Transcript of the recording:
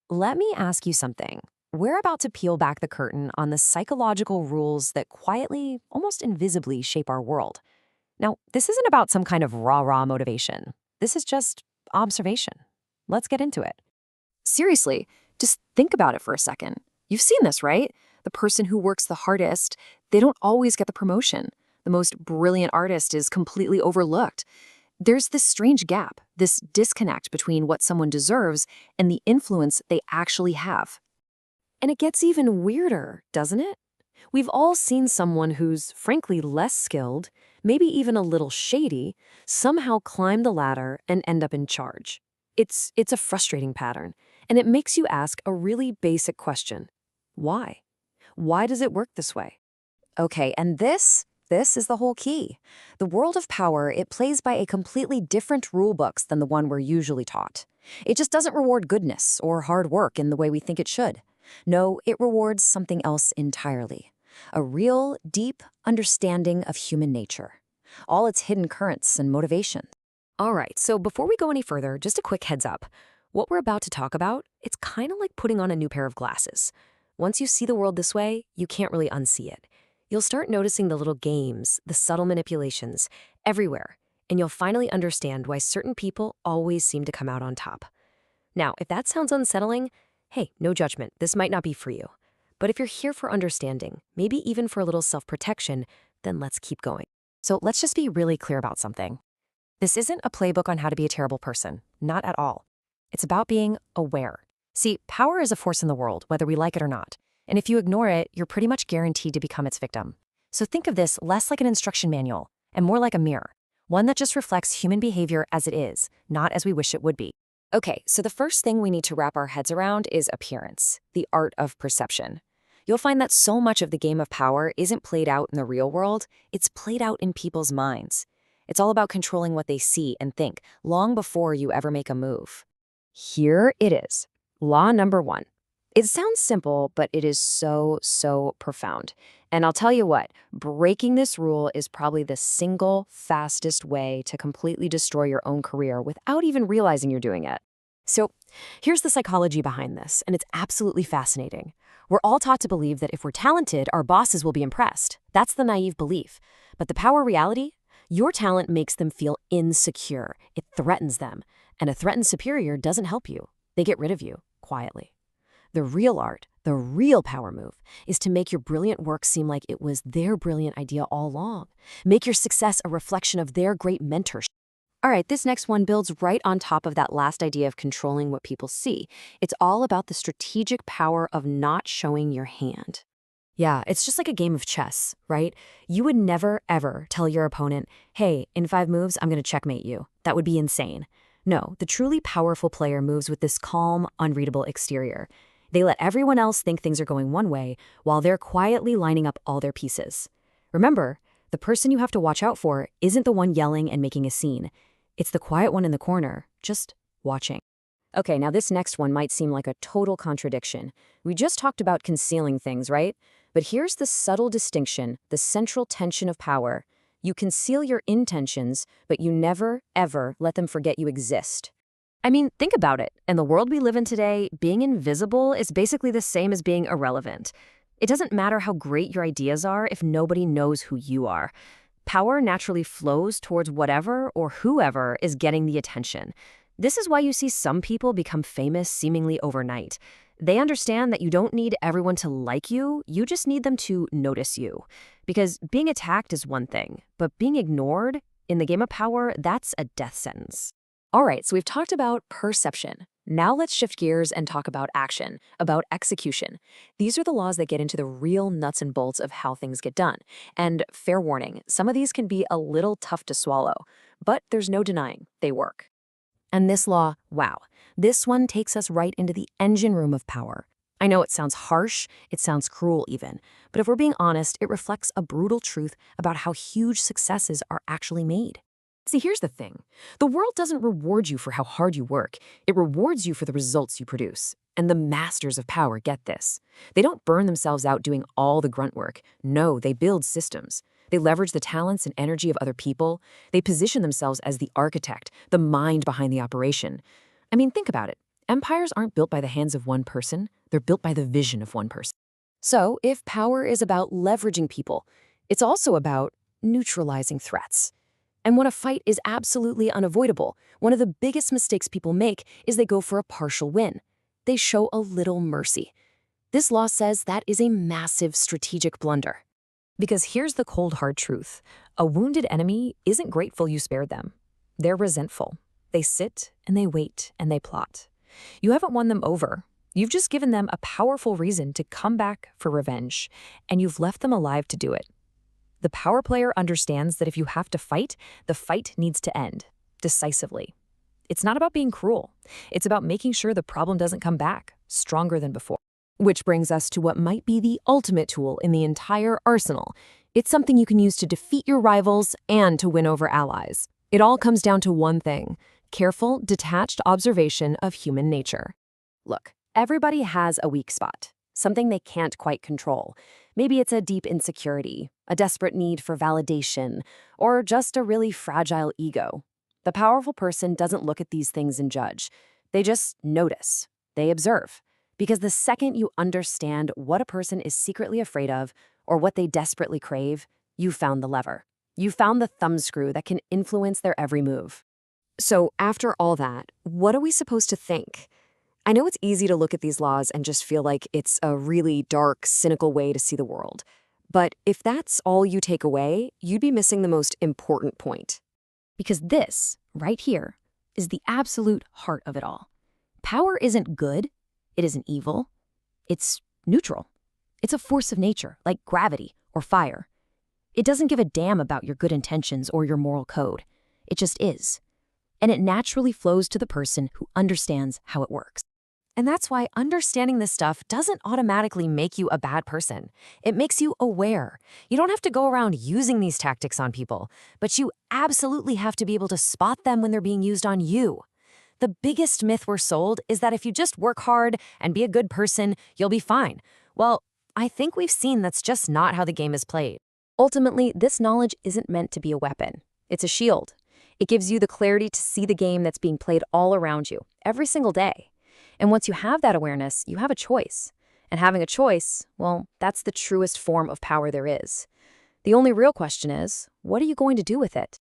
Let me ask you something. We're about to peel back the curtain on the psychological rules that quietly, almost invisibly, shape our world. Now, this isn't about some kind of rah-rah motivation. This is just observation. Let's get into it. Seriously, just think about it for a second. You've seen this, right? The person who works the hardest, they don't always get the promotion. The most brilliant artist is completely overlooked. There's this strange gap, this disconnect between what someone deserves and the influence they actually have. And it gets even weirder, doesn't it? We've all seen someone who's, frankly, less skilled, maybe even a little shady, somehow climb the ladder and end up in charge. It's a frustrating pattern, and it makes you ask a really basic question. Why? Why does it work this way? Okay, and this is the whole key. The world of power, it plays by a completely different rule books than the one we're usually taught. It just doesn't reward goodness or hard work in the way we think it should. No, it rewards something else entirely. A real, deep understanding of human nature. All its hidden currents and motivations. All right, so before we go any further, just a quick heads up. What we're about to talk about, it's kind of like putting on a new pair of glasses. Once you see the world this way, you can't really unsee it. You'll start noticing the little games, the subtle manipulations, everywhere, and you'll finally understand why certain people always seem to come out on top. Now, if that sounds unsettling, hey, no judgment, this might not be for you. But if you're here for understanding, maybe even for a little self-protection, then let's keep going. So let's just be really clear about something. This isn't a playbook on how to be a terrible person, not at all. It's about being aware. See, power is a force in the world, whether we like it or not. And if you ignore it, you're pretty much guaranteed to become its victim. So think of this less like an instruction manual and more like a mirror, one that just reflects human behavior as it is, not as we wish it would be. Okay, so the first thing we need to wrap our heads around is appearance, the art of perception. You'll find that so much of the game of power isn't played out in the real world, it's played out in people's minds. It's all about controlling what they see and think long before you ever make a move. Here it is. Law number 1. It sounds simple, but it is so profound. And I'll tell you what, breaking this rule is probably the single fastest way to completely destroy your own career without even realizing you're doing it. So here's the psychology behind this, and it's absolutely fascinating. We're all taught to believe that if we're talented, our bosses will be impressed. That's the naive belief. But the power reality? Your talent makes them feel insecure. It threatens them. And a threatened superior doesn't help you. They get rid of you, quietly. The real art, the real power move, is to make your brilliant work seem like it was their brilliant idea all along. Make your success a reflection of their great mentorship. All right, this next one builds right on top of that last idea of controlling what people see. It's all about the strategic power of not showing your hand. Yeah, it's just like a game of chess, right? You would never, ever tell your opponent, hey, in 5 moves, I'm going to checkmate you. That would be insane. No, the truly powerful player moves with this calm, unreadable exterior. They let everyone else think things are going one way while they're quietly lining up all their pieces. Remember, the person you have to watch out for isn't the one yelling and making a scene. It's the quiet one in the corner, just watching. Okay, now this next one might seem like a total contradiction. We just talked about concealing things, right? But here's the subtle distinction, the central tension of power. You conceal your intentions, but you never, ever let them forget you exist. I mean, think about it. In the world we live in today, being invisible is basically the same as being irrelevant. It doesn't matter how great your ideas are if nobody knows who you are. Power naturally flows towards whatever or whoever is getting the attention. This is why you see some people become famous seemingly overnight. They understand that you don't need everyone to like you, you just need them to notice you. Because being attacked is one thing, but being ignored in the game of power, that's a death sentence. All right, so we've talked about perception. Now let's shift gears and talk about action, about execution. These are the laws that get into the real nuts and bolts of how things get done. And fair warning, some of these can be a little tough to swallow, but there's no denying they work. And this law, wow, this one takes us right into the engine room of power. I know it sounds harsh, it sounds cruel even, but if we're being honest, it reflects a brutal truth about how huge successes are actually made. See, here's the thing. The world doesn't reward you for how hard you work. It rewards you for the results you produce. And the masters of power get this. They don't burn themselves out doing all the grunt work. No, they build systems. They leverage the talents and energy of other people. They position themselves as the architect, the mind behind the operation. I mean, think about it. Empires aren't built by the hands of one person, they're built by the vision of one person. So, if power is about leveraging people, it's also about neutralizing threats. And when a fight is absolutely unavoidable, one of the biggest mistakes people make is they go for a partial win. They show a little mercy. This law says that is a massive strategic blunder. Because here's the cold, hard truth. A wounded enemy isn't grateful you spared them. They're resentful. They sit and they wait and they plot. You haven't won them over. You've just given them a powerful reason to come back for revenge, and you've left them alive to do it. The power player understands that if you have to fight, the fight needs to end, decisively. It's not about being cruel. It's about making sure the problem doesn't come back, stronger than before. Which brings us to what might be the ultimate tool in the entire arsenal. It's something you can use to defeat your rivals and to win over allies. It all comes down to one thing: careful, detached observation of human nature. Look, everybody has a weak spot, something they can't quite control. Maybe it's a deep insecurity, a desperate need for validation, or just a really fragile ego. The powerful person doesn't look at these things and judge. They just notice. They observe. Because the second you understand what a person is secretly afraid of or what they desperately crave, you found the lever. You found the thumbscrew that can influence their every move. So after all that, what are we supposed to think? I know it's easy to look at these laws and just feel like it's a really dark, cynical way to see the world. But if that's all you take away, you'd be missing the most important point. Because this, right here, is the absolute heart of it all. Power isn't good. It isn't evil. It's neutral. It's a force of nature, like gravity or fire. It doesn't give a damn about your good intentions or your moral code. It just is. And it naturally flows to the person who understands how it works. And that's why understanding this stuff doesn't automatically make you a bad person. It makes you aware. You don't have to go around using these tactics on people, but you absolutely have to be able to spot them when they're being used on you. The biggest myth we're sold is that if you just work hard and be a good person, you'll be fine. Well, I think we've seen that's just not how the game is played. Ultimately, this knowledge isn't meant to be a weapon. It's a shield. It gives you the clarity to see the game that's being played all around you, every single day. And once you have that awareness, you have a choice. And having a choice, well, that's the truest form of power there is. The only real question is, what are you going to do with it?